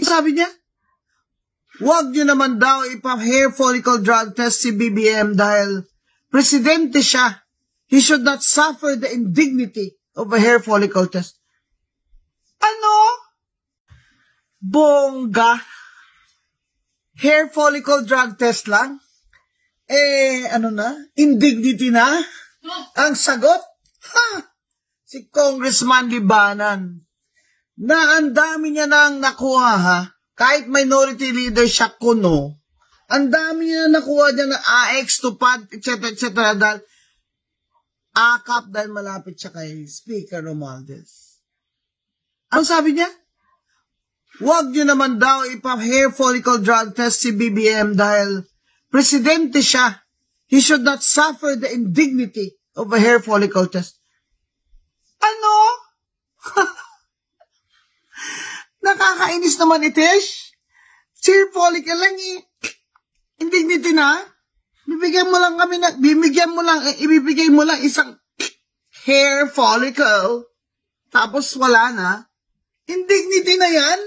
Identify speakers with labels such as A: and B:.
A: Sabi niya, huwag niyo naman daw ipa-hair follicle drug test si BBM dahil presidente siya. He should not suffer the indignity of a hair follicle test. Ano? Bongga. Hair follicle drug test lang? Ano na? Indignity na? Ang sagot? Si Congressman Libanan. Na ang dami niya nang nakuha ha. Kahit minority leader siya kuno. Ang dami niya na nakuha niya ng AX, tupad, etc. Dahil akap dahil malapit siya kay Speaker Romualdez. Ano sabi niya? Huwag niyo naman daw ipa-hair follicle drug test si BBM dahil presidente siya. He should not suffer the indignity of a hair follicle test. Ano? Nakakainis naman itish. Hair follicle lang indignity na. Ibibigay mo lang isang hair follicle. Tapos wala na. Indignity na yan.